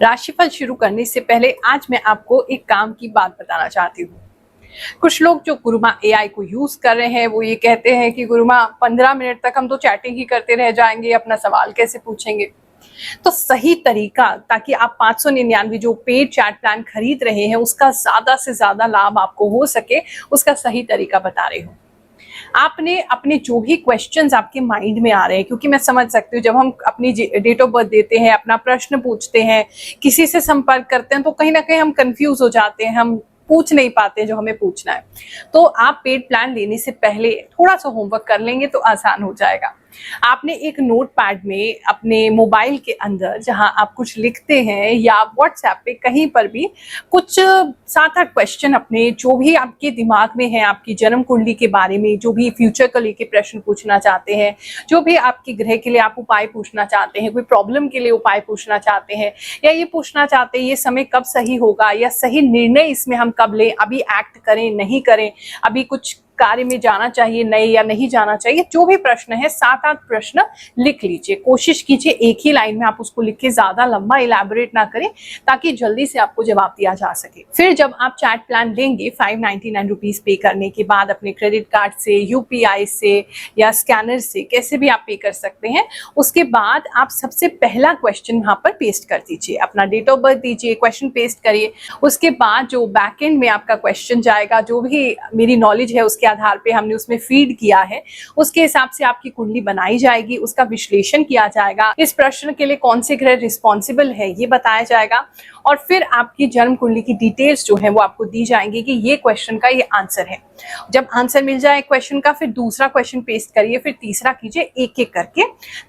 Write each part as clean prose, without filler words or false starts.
राशिफल शुरू करने से पहले आज मैं आपको एक काम की बात बताना चाहती हूँ। कुछ लोग जो गुरुमा एआई को यूज कर रहे हैं वो ये कहते हैं कि गुरुमा 15 मिनट तक हम तो चैटिंग ही करते रह जाएंगे, अपना सवाल कैसे पूछेंगे। तो सही तरीका, ताकि आप 599 जो पेड चैट प्लान खरीद रहे हैं उसका ज्यादा से ज्यादा लाभ आपको हो सके, उसका सही तरीका बता रही हूँ। आपने अपने जो भी क्वेश्चंस आपके माइंड में आ रहे हैं, क्योंकि मैं समझ सकती हूँ जब हम अपनी डेट ऑफ बर्थ देते हैं, अपना प्रश्न पूछते हैं, किसी से संपर्क करते हैं, तो कहीं ना कहीं हम कंफ्यूज हो जाते हैं, हम पूछ नहीं पाते जो हमें पूछना है। तो आप पेड प्लान लेने से पहले थोड़ा सा होमवर्क कर लेंगे तो आसान हो जाएगा। आपने एक नोट पैड में अपने मोबाइल के अंदर जहां आप कुछ लिखते हैं या व्हाट्सएप पे कहीं पर भी कुछ 7-8 क्वेश्चन अपने जो भी आपके दिमाग में है, आपकी जन्म कुंडली के बारे में, जो भी फ्यूचर को लेके प्रश्न पूछना चाहते हैं, जो भी आपके ग्रह के लिए आप उपाय पूछना चाहते हैं, कोई प्रॉब्लम के लिए उपाय पूछना चाहते हैं, या ये पूछना चाहते हैं ये समय कब सही होगा, या सही निर्णय इसमें हम कब लें, अभी एक्ट करें नहीं करें, अभी कुछ कार्य में जाना चाहिए नहीं या नहीं जाना चाहिए, जो भी प्रश्न है 7-8 प्रश्न लिख लीजिए। कोशिश कीजिए एक ही लाइन में आप उसको लिख के ज्यादा लंबा इलैबोरेट ना करें, ताकि जल्दी से आपको जवाब दिया जा सके। फिर जब आप चैट प्लान लेंगे 599 रुपीज पे करने के बाद अपने क्रेडिट कार्ड से, यूपीआई से या स्कैनर से, कैसे भी आप पे कर सकते हैं, उसके बाद आप सबसे पहला क्वेश्चन वहां पर पेस्ट कर दीजिए, अपना डेट ऑफ बर्थ दीजिए, क्वेश्चन पेस्ट करिए। उसके बाद जो बैक एंड में आपका क्वेश्चन जाएगा, जो भी मेरी नॉलेज है उसके आधार पे हमने उसमें फीड किया है, उसके हिसाब से आपकी कुंडली बनाई जाएगी, उसका विश्लेषण किया जाएगा, इस प्रश्न के लिए कौन से ग्रह रिस्पॉन्सिबल है ये बताया जाएगा, और फिर आपकी जन्म कुंडली की डिटेल्स जो है वो आपको दी जाएंगी कि ये क्वेश्चन का ये आंसर है। जब आंसर मिल जाए क्वेश्चन का, फिर दूसरा क्वेश्चन पेस्ट करिए, फिर तीसरा कीजिए, एक एक करके,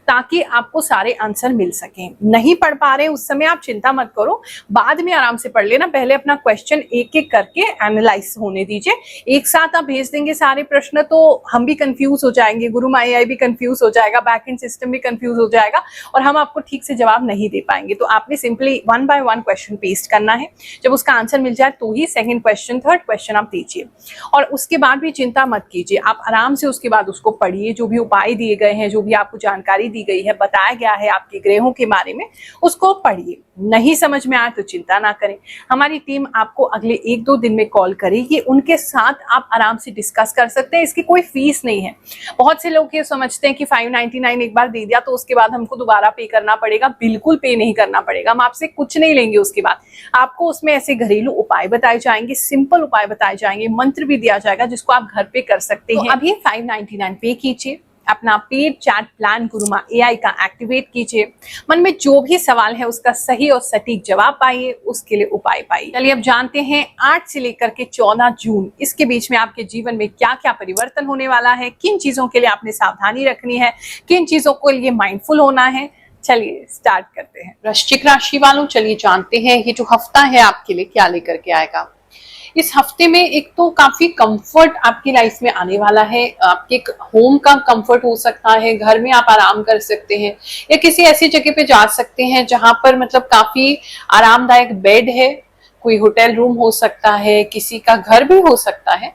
ताकि आपको सारे आंसर मिल सकें। नहीं पढ़ पा रहे उस समय आप चिंता मत करो, बाद में आराम से पढ़ लेना, पहले अपना क्वेश्चन एक एक करके एनालाइज होने दीजिए। एक साथ आप भेज देंगे सारे प्रश्न तो हम भी कंफ्यूज हो जाएंगे, गुरुमा एआई भी कंफ्यूज हो जाएगा, बैकएंड सिस्टम भी कंफ्यूज हो जाएगा, और हम आपको ठीक से जवाब नहीं दे पाएंगे। तो आपने सिंपली 1 बाय 1 क्वेश्चन पेस्ट करना है। जब उसका आंसर मिल जाए तो ही सेकंड क्वेश्चन, थर्ड क्वेश्चन आप दीजिए, और उसके बाद भी चिंता मत कीजिए, आप आराम से उसके बाद उसको पढ़िए। जो भी उपाय दिए गए हैं, जो भी आपको जानकारी दी गई है, बताया गया है आपके ग्रहों के बारे में, उसको पढ़िए। नहीं समझ में आए तो चिंता ना करें, हमारी टीम आपको अगले 1-2 दिन में कॉल करेगी, उनके साथ आप आराम से डिस्कस कर सकते हैं। इसकी कोई फीस नहीं है। बहुत से लोग ये समझते हैं कि 599 एक बार दे दिया तो उसके बाद हमको दोबारा पे करना पड़ेगा। बिल्कुल पे नहीं करना पड़ेगा, हम आपसे कुछ नहीं लेंगे। उसके बाद आपको उसमें ऐसे घरेलू उपाय बताए जाएंगे, सिंपल उपाय बताए जाएंगे, मंत्र भी दिया जाएगा जिसको आप घर पे कर सकते हैं। अभी 599 पे कीजिए, अपना पेड चैट प्लान गुरुमा एआई का एक्टिवेट कीजिए, मन में जो भी सवाल है उसका सही और सटीक जवाब पाइए, उसके लिए उपाय पाइए। चलिए अब जानते हैं 8 से लेकर के 14 जून इसके बीच में आपके जीवन में क्या क्या परिवर्तन होने वाला है, किन चीजों के लिए आपने सावधानी रखनी है, किन चीजों को लिए माइंडफुल होना है। चलिए स्टार्ट करते हैं। वृश्चिक राशि वालों, चलिए जानते हैं ये जो हफ्ता है आपके लिए क्या लेकर के आएगा। इस हफ्ते में एक तो काफी कंफर्ट आपकी लाइफ में आने वाला है। आपके होम का कंफर्ट हो सकता है, घर में आप आराम कर सकते हैं, या किसी ऐसी जगह पे जा सकते हैं जहां पर मतलब काफी आरामदायक बेड है। कोई होटल रूम हो सकता है, किसी का घर भी हो सकता है,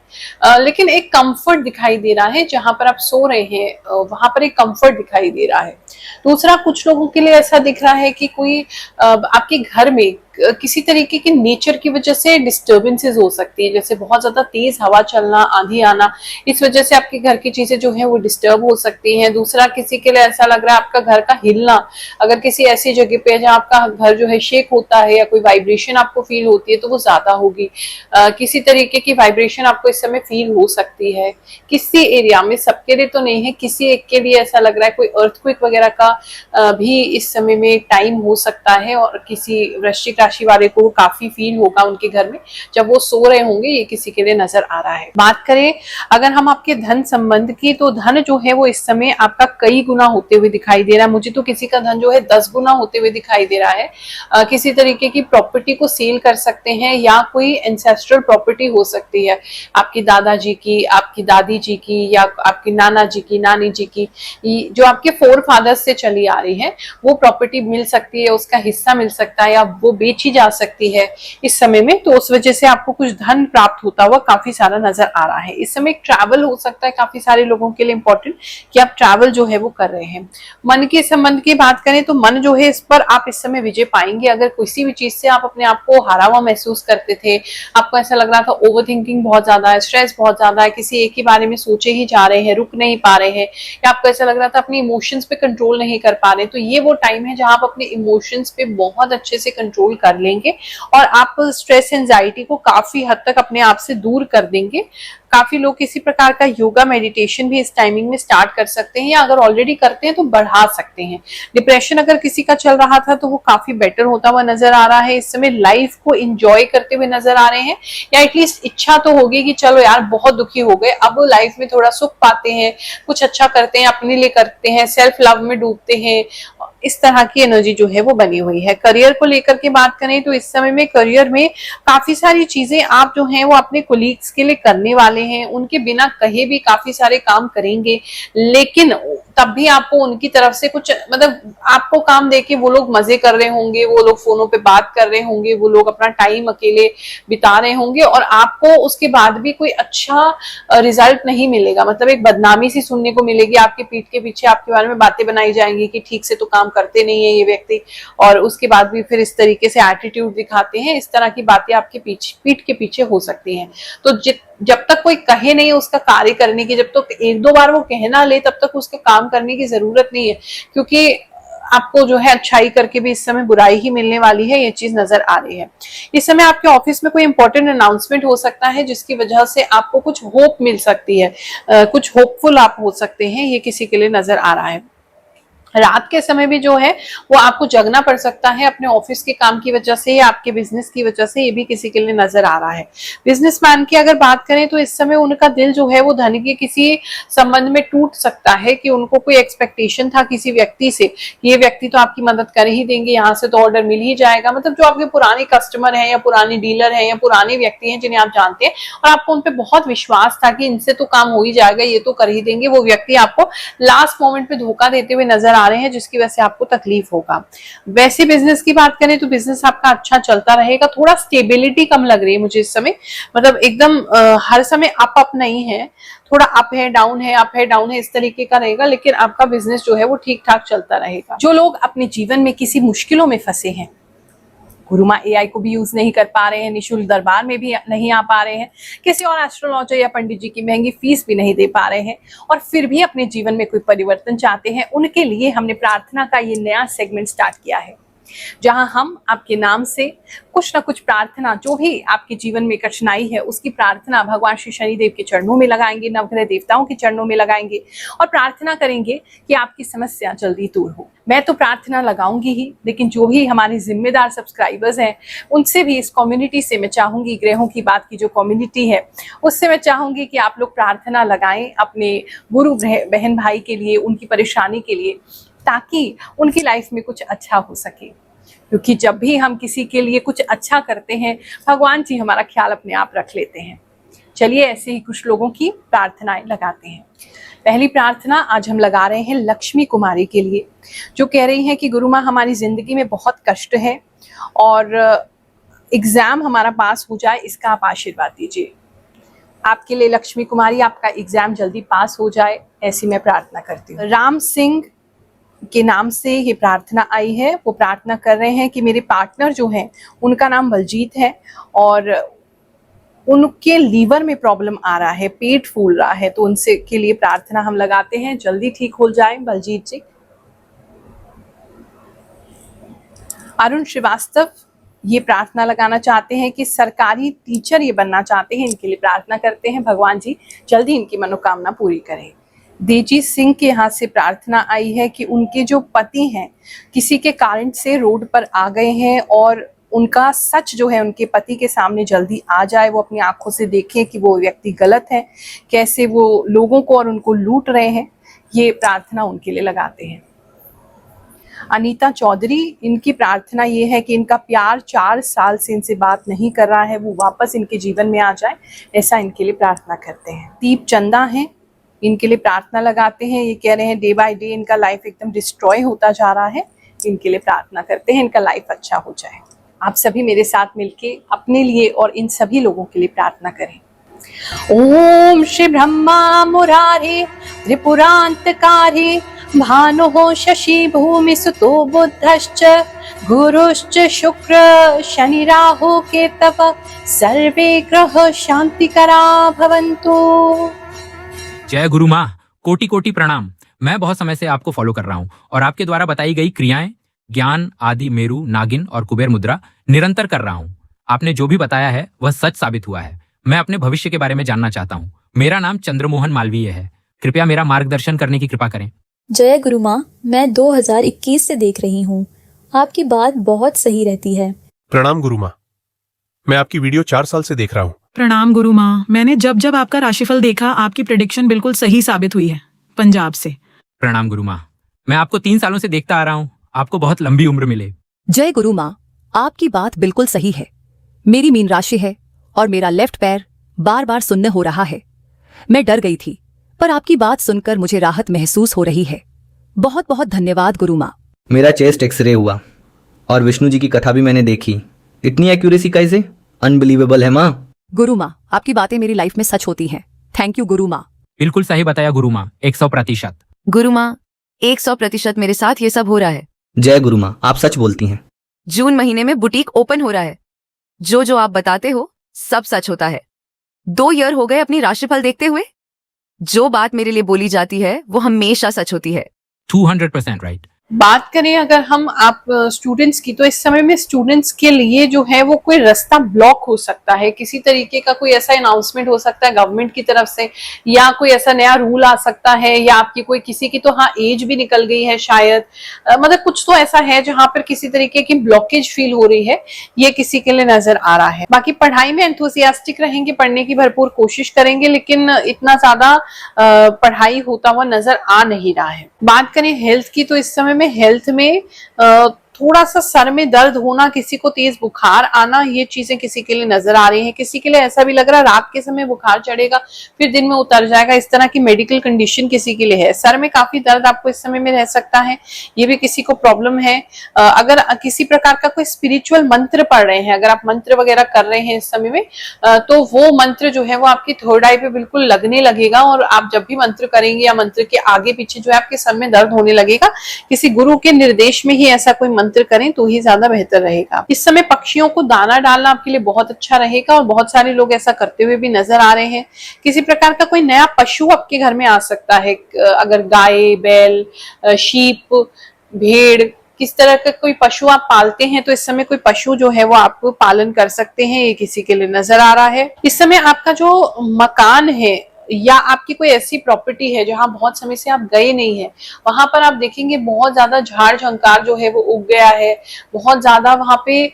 लेकिन एक कंफर्ट दिखाई दे रहा है। जहां पर आप सो रहे हैं वहां पर एक कंफर्ट दिखाई दे रहा है। दूसरा, कुछ लोगों के लिए ऐसा दिख रहा है कि कोई आपके घर में किसी तरीके की नेचर की वजह से डिस्टर्बेंसेस हो सकती है, जैसे बहुत ज्यादा तेज हवा चलना, आंधी आना, इस वजह से आपके घर की चीजें जो है वो डिस्टर्ब हो सकती हैं। दूसरा, किसी के लिए ऐसा लग रहा है आपका घर का हिलना, अगर किसी ऐसी जगह पे जहाँ आपका घर जो है शेक होता है या कोई वाइब्रेशन आपको फील होती है तो वो ज्यादा होगी। किसी तरीके की वाइब्रेशन आपको इस समय फील हो सकती है किसी एरिया में, सबके लिए तो नहीं है, किसी एक के लिए ऐसा लग रहा है। कोई अर्थक्वेक वगैरह का भी इस समय में टाइम हो सकता है, और किसी वृश्चिक राशि वाले को काफी फील होगा उनके घर में जब वो सो रहे होंगे, ये किसी के लिए नजर आ रहा है। बात करें अगर हम आपके धन संबंध की, तो धन जो है वो इस समय आपका कई गुना होते हुए दिखाई दे रहा है। मुझे तो किसी का धन जो है 10 गुना होते हुए दिखाई दे रहा है। किसी तरीके की प्रॉपर्टी को सेल कर सकते हैं, या कोई एंसेस्ट्रल प्रॉपर्टी हो सकती है, आपकी दादाजी की, आपकी दादी जी की, या आपकी नाना जी की, नानी जी की, जो आपके 4 फादर्स से चली आ रही है, वो प्रॉपर्टी मिल सकती है, उसका हिस्सा मिल सकता है, या वो बेच बेची जा सकती है इस समय में, तो उस वजह से आपको कुछ धन प्राप्त होता हुआ काफी सारा नजर आ रहा है। इस समय ट्रैवल हो सकता है काफी सारे लोगों के लिए इंपॉर्टेंट, कि आप ट्रैवल जो है वो कर रहे हैं। मन के संबंध की बात करें तो मन जो है इस पर आप इस समय विजय पाएंगे। अगर किसी भी चीज से आप अपने आप को हारा हुआ महसूस करते थे, आपको ऐसा लग रहा था ओवर थिंकिंग बहुत ज्यादा है, स्ट्रेस बहुत ज्यादा है, किसी एक ही बारे में सोचे ही जा रहे हैं, रुक नहीं पा रहे हैं, या आपको ऐसा लग रहा था अपने इमोशंस पे कंट्रोल नहीं कर पा रहे, तो ये वो टाइम है जहां आप अपने इमोशंस पे बहुत अच्छे से कंट्रोल कर लेंगे और आप स्ट्रेस एंजाइटी को काफी हद तक अपने आप से दूर कर देंगे। काफी लोग किसी प्रकार का योगा मेडिटेशन भी इस टाइमिंग में स्टार्ट कर सकते हैं, या अगर ऑलरेडी करते हैं तो बढ़ा सकते हैं। डिप्रेशन अगर किसी का चल रहा था तो वो काफी बेटर होता हुआ नजर आ रहा है। इस समय लाइफ को एंजॉय करते हुए नजर आ रहे हैं, या एटलीस्ट इच्छा तो होगी कि चलो यार बहुत दुखी हो गए, अब लाइफ में थोड़ा सुख पाते हैं, कुछ अच्छा करते हैं, अपने लिए करते हैं, सेल्फ लव में डूबते हैं। इस तरह की एनर्जी जो है वो बनी हुई है। करियर को लेकर के बात करें तो इस समय में करियर में काफी सारी चीजें आप जो हैं वो अपने कोलीग्स के लिए करने वाले हैं, उनके बिना कहे भी काफी सारे काम करेंगे, लेकिन तब भी आपको उनकी तरफ से कुछ मतलब आपको काम देके वो लोग मजे कर रहे होंगे, वो लोग फोनों पे बात कर रहे होंगे, वो लोग अपना टाइम अकेले बिता रहे होंगे और आपको उसके बाद भी कोई अच्छा रिजल्ट नहीं मिलेगा। मतलब एक बदनामी सी सुनने को मिलेगी, आपके पीठ के पीछे आपके बारे में बातें बनाई जाएंगी कि ठीक से तो काम करते नहीं है ये व्यक्ति, और उसके बाद भी फिर इस तरीके से एटीट्यूड दिखाते हैं। इस तरह की बातें आपके पीठ के पीछे हो सकती हैं। तो जब तक कोई कहे नहीं उसका कार्य करने की, जब तक एक दो बार वो कहना ले तब तक उसके काम करने की जरूरत नहीं है, क्योंकि आपको जो है अच्छाई करके भी इस समय बुराई ही मिलने वाली है, ये चीज नजर आ रही है। इस समय आपके ऑफिस में कोई इंपॉर्टेंट अनाउंसमेंट हो सकता है जिसकी वजह से आपको कुछ होप मिल सकती है, कुछ होपफुल आप हो सकते हैं, ये किसी के लिए नजर आ रहा है। रात के समय भी जो है वो आपको जगना पड़ सकता है अपने ऑफिस के काम की वजह से या आपके बिजनेस की वजह से, ये भी किसी के लिए नजर आ रहा है। बिजनेसमैन की अगर बात करें तो इस समय उनका दिल जो है वो धन के किसी संबंध में टूट सकता है, कि उनको कोई एक्सपेक्टेशन था किसी व्यक्ति से, ये व्यक्ति तो आपकी मदद कर ही देंगे, यहाँ से तो ऑर्डर मिल ही जाएगा। मतलब जो आपके पुराने कस्टमर हैं या पुराने डीलर हैं या पुराने व्यक्ति हैं जिन्हें आप जानते हैं और आपको उन पर बहुत विश्वास था कि इनसे तो काम हो ही जाएगा, ये तो कर ही देंगे, वो व्यक्ति आपको लास्ट मोमेंट पे धोखा देते हुए नजर आ रहे हैं, जिसकी वजह से आपको तकलीफ होगा। वैसे बिजनेस की बात करें तो बिजनेस आपका अच्छा चलता रहेगा, थोड़ा स्टेबिलिटी कम लग रही है मुझे इस समय, मतलब एकदम हर समय अप नहीं है, थोड़ा अप है डाउन है, अप है डाउन है, इस तरीके का रहेगा, लेकिन आपका बिजनेस जो है वो ठीक ठाक चलता रहेगा। जो लोग अपने जीवन में किसी मुश्किलों में फंसे हैं, गुरु माँ एआई को भी यूज नहीं कर पा रहे हैं, निशुल्क दरबार में भी नहीं आ पा रहे हैं, किसी और एस्ट्रोलॉजर या पंडित जी की महंगी फीस भी नहीं दे पा रहे हैं, और फिर भी अपने जीवन में कोई परिवर्तन चाहते हैं, उनके लिए हमने प्रार्थना का ये नया सेगमेंट स्टार्ट किया है, जहां हम आपके नाम से कुछ ना कुछ प्रार्थना, जो भी आपके जीवन में कठिनाई है उसकी प्रार्थना भगवान श्री शनिदेव के चरणों में लगाएंगे, नवग्रह देवताओं के चरणों में लगाएंगे और प्रार्थना करेंगे कि आपकी समस्या जल्दी दूर हो। मैं तो प्रार्थना लगाऊंगी ही, लेकिन जो भी हमारे जिम्मेदार सब्सक्राइबर्स हैं उनसे भी, इस कम्युनिटी से मैं चाहूंगी, ग्रहों की बात की जो कम्युनिटी है उससे मैं चाहूंगी कि आप लोग प्रार्थना लगाएं अपने गुरु बहन भाई के लिए, उनकी परेशानी के लिए, ताकि उनकी लाइफ में कुछ अच्छा हो सके। क्योंकि जब भी हम किसी के लिए कुछ अच्छा करते हैं भगवान जी हमारा ख्याल अपने आप रख लेते हैं। चलिए ऐसे ही कुछ लोगों की प्रार्थनाएं लगाते हैं। पहली प्रार्थना आज हम लगा रहे हैं लक्ष्मी कुमारी के लिए, जो कह रही हैं कि गुरु माँ हमारी जिंदगी में बहुत कष्ट है और एग्जाम हमारा पास हो जाए, इसका आप आशीर्वाद दीजिए। आपके लिए लक्ष्मी कुमारी आपका एग्जाम जल्दी पास हो जाए, ऐसी मैं प्रार्थना करती हूँ। राम सिंह के नाम से ये प्रार्थना आई है। वो प्रार्थना कर रहे हैं कि मेरे पार्टनर जो हैं उनका नाम बलजीत है और उनके लीवर में प्रॉब्लम आ रहा है, पेट फूल रहा है, तो उनसे के लिए प्रार्थना हम लगाते हैं, जल्दी ठीक हो जाए बलजीत जी। अरुण श्रीवास्तव ये प्रार्थना लगाना चाहते हैं कि सरकारी टीचर ये बनना चाहते हैं, इनके लिए प्रार्थना करते हैं, भगवान जी जल्दी इनकी मनोकामना पूरी करें। देवजीत सिंह के यहाँ से प्रार्थना आई है कि उनके जो पति हैं किसी के कारण से रोड पर आ गए हैं और उनका सच जो है उनके पति के सामने जल्दी आ जाए, वो अपनी आंखों से देखें कि वो व्यक्ति गलत है, कैसे वो लोगों को और उनको लूट रहे हैं। ये प्रार्थना उनके लिए लगाते हैं। अनीता चौधरी, इनकी प्रार्थना ये है कि इनका प्यार 4 साल से इनसे बात नहीं कर रहा है, वो वापस इनके जीवन में आ जाए, ऐसा इनके लिए प्रार्थना करते हैं। दीप चंदा है, इनके लिए प्रार्थना लगाते हैं। ये कह रहे हैं डे बाय डे इनका लाइफ एकदम डिस्ट्रॉय होता जा रहा है, इनके लिए प्रार्थना करते हैं इनका लाइफ अच्छा हो जाए। आप सभी मेरे साथ मिलके अपने लिए और इन सभी लोगों के लिए प्रार्थना करें। ओम श्री ब्रह्मा मुरारे त्रिपुरांतकारी भानुः शशि भूमि सुतो बुद्धश्च गुरुश्च शुक्र शनि राहु केतव सर्वे ग्रह शांतिकरा भवन्तु। जय गुरु माँ, कोटि कोटि प्रणाम। मैं बहुत समय से आपको फॉलो कर रहा हूँ और आपके द्वारा बताई गई क्रियाएं, ज्ञान, आदि, मेरु, नागिन और कुबेर मुद्रा निरंतर कर रहा हूँ। आपने जो भी बताया है वह सच साबित हुआ है। मैं अपने भविष्य के बारे में जानना चाहता हूँ। मेरा नाम चंद्रमोहन मालवीय है। कृपया मेरा मार्गदर्शन करने की कृपा करें। जय गुरु माँ, मैं 2021 से देख रही हूँ। आपकी बात बहुत सही रहती है। प्रणाम गुरु माँ, मैं आपकी वीडियो 4 साल से देख रहा हूँ। प्रणाम गुरु माँ, मैंने जब जब आपका राशिफल देखा आपकी प्रेडिक्शन बिल्कुल सही साबित हुई है। पंजाब से। प्रणाम गुरु माँ, मैं आपको 3 सालों से देखता आ रहा हूँ। आपको बहुत लंबी उम्र मिले। जय गुरु माँ, आपकी बात बिल्कुल सही है। मेरी मीन राशि है और मेरा लेफ्ट पैर बार बार सुन्न हो रहा है। मैं डर गई थी, पर आपकी बात सुनकर मुझे राहत महसूस हो रही है। बहुत बहुत धन्यवाद गुरु माँ। मेरा चेस्ट एक्सरे हुआ और विष्णु जी की कथा भी मैंने देखी। इतनी एक्यूरेसी कैसे? अनबिलीवेबल है माँ। गुरु माँ, आपकी बातें मेरी लाइफ में सच होती हैं। थैंक यू गुरु माँ। बिल्कुल सही बताया गुरु माँ, 100%। गुरु माँ, 100% मेरे साथ ये सब हो रहा है। जय गुरु माँ, आप सच बोलती हैं। जून महीने में बुटीक ओपन हो रहा है। जो जो आप बताते हो सब सच होता है। 2 ईयर हो गए अपनी राशिफल देखते हुए। जो बात मेरे लिए बोली जाती है वो हमेशा सच होती है। 200% राइट। बात करें अगर हम आप स्टूडेंट्स की, तो इस समय में स्टूडेंट्स के लिए जो है वो कोई रास्ता ब्लॉक हो सकता है। किसी तरीके का कोई ऐसा अनाउंसमेंट हो सकता है गवर्नमेंट की तरफ से, या कोई ऐसा नया रूल आ सकता है, या आपकी कोई किसी की तो हाँ एज भी निकल गई है शायद, मतलब कुछ तो ऐसा है जहां पर किसी तरीके की ब्लॉकेज फील हो रही है। ये किसी के लिए नजर आ रहा है। बाकी पढ़ाई में एंथुसियास्टिक रहेंगे, पढ़ने की भरपूर कोशिश करेंगे, लेकिन इतना ज्यादा पढ़ाई होता हुआ नजर आ नहीं रहा है। बात करें हेल्थ की, तो इस समय में हेल्थ में थोड़ा सा सर में दर्द होना, किसी को तेज बुखार आना, ये चीजें किसी के लिए नजर आ रही हैं। किसी के लिए ऐसा भी लग रहा है रात के समय बुखार चढ़ेगा फिर दिन में उतर जाएगा। इस तरह की मेडिकल कंडीशन किसी के लिए है। सर में काफी दर्द आपको इस समय में रह सकता है, ये भी किसी को प्रॉब्लम है। अगर किसी प्रकार का कोई स्पिरिचुअल मंत्र पढ़ रहे हैं, अगर आप मंत्र वगैरह कर रहे हैं इस समय में, तो वो मंत्र जो है वो आपकी थर्ड आई पे बिल्कुल लगने लगेगा, और आप जब भी मंत्र करेंगे या मंत्र के आगे पीछे जो है आपके सर में दर्द होने लगेगा। किसी गुरु के निर्देश में ही ऐसा कोई मंत्र करें तो ही ज्यादा बेहतर रहेगा। इस समय पक्षियों को दाना डालना आपके लिए बहुत अच्छा रहेगा, और बहुत सारे लोग ऐसा करते हुए भी नजर आ रहे हैं। किसी प्रकार का कोई नया पशु आपके घर में आ सकता है। अगर गाय, बैल, शीप, भेड़, किस तरह का कोई पशु आप पालते हैं तो इस समय कोई पशु जो है वो आप पालन कर सकते हैं। ये किसी के लिए नजर आ रहा है। इस समय आपका जो मकान है या आपकी कोई ऐसी प्रॉपर्टी है जहां बहुत समय से आप गए नहीं है, वहां पर आप देखेंगे बहुत ज्यादा झाड़ झंकार जो है वो उग गया है। बहुत ज्यादा वहां पे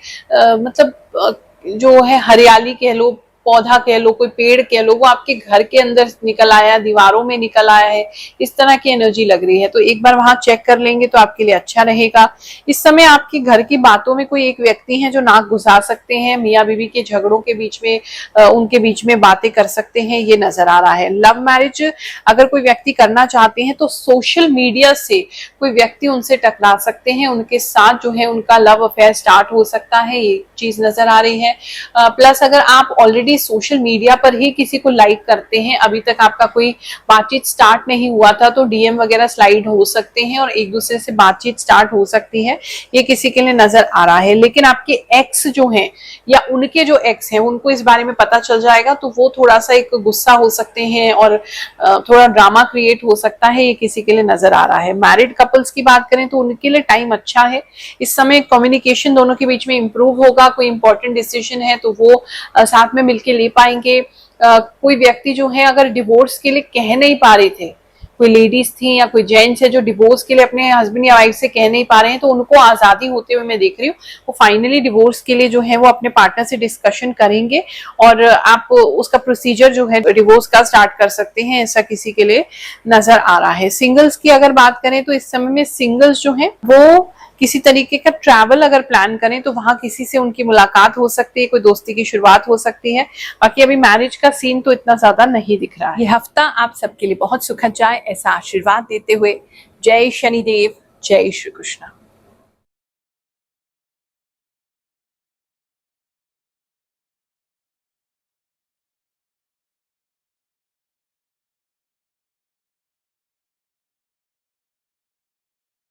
जो है हरियाली कह लो, पौधा कह लो, कोई पेड़ कह लो, वो आपके घर के अंदर निकल आया, दीवारों में निकल आया है। इस तरह की एनर्जी लग रही है, तो एक बार वहां चेक कर लेंगे तो आपके लिए अच्छा रहेगा। इस समय आपके घर की बातों में कोई एक व्यक्ति है जो नाक घुसा सकते हैं। मियाँ बीवी के झगड़ों के बीच में उनके बीच में बातें कर सकते हैं, ये नजर आ रहा है। लव मैरिज अगर कोई व्यक्ति करना चाहते हैं तो सोशल मीडिया से कोई व्यक्ति उनसे टकरा सकते हैं, उनके साथ जो है उनका लव अफेयर स्टार्ट हो सकता है, ये चीज नजर आ रही है। प्लस अगर आप ऑलरेडी सोशल मीडिया पर ही किसी को लाइक करते हैं, अभी तक आपका कोई बातचीत स्टार्ट नहीं हुआ था, तो डीएम वगैरह स्लाइड हो सकते हैं और एक दूसरे से बातचीत स्टार्ट हो सकती है, ये किसी के लिए नजर आ रहा है। लेकिन आपके एक्स जो हैं या उनके जो एक्स हैं उनको इस बारे में पता चल जाएगा, तो वो थोड़ा सा एक गुस्सा हो सकते हैं और थोड़ा ड्रामा क्रिएट हो सकता है, ये किसी के लिए नजर आ रहा है। मैरिड कपल्स की बात करें तो उनके लिए टाइम अच्छा है। इस समय कम्युनिकेशन दोनों के बीच में इंप्रूव होगा। कोई इंपॉर्टेंट डिसीजन है तो वो साथ में के ले पाएंगे। कोई व्यक्ति जो है अगर डिवोर्स के लिए कह नहीं पा रहे थे, कोई लेडीज थी या कोई जेंट्स है जो डिवोर्स के लिए अपने हस्बैंड या वाइफ से कह नहीं पा रहे हैं, तो उनको आजादी होते हुए मैं देख रही हूँ। वो फाइनली डिवोर्स के लिए जो है वो अपने पार्टनर से डिस्कशन करेंगे और आप उसका प्रोसीजर जो है डिवोर्स का स्टार्ट कर सकते हैं, ऐसा किसी के लिए नजर आ रहा है। सिंगल्स की अगर बात करें तो इस समय में सिंगल्स जो है वो किसी तरीके का ट्रैवल अगर प्लान करें तो वहां किसी से उनकी मुलाकात हो सकती है, कोई दोस्ती की शुरुआत हो सकती है। बाकी अभी मैरिज का सीन तो इतना ज्यादा नहीं दिख रहा है। ये हफ्ता आप सबके लिए बहुत सुखद जाए, ऐसा आशीर्वाद देते हुए जय शनिदेव, जय श्री कृष्ण।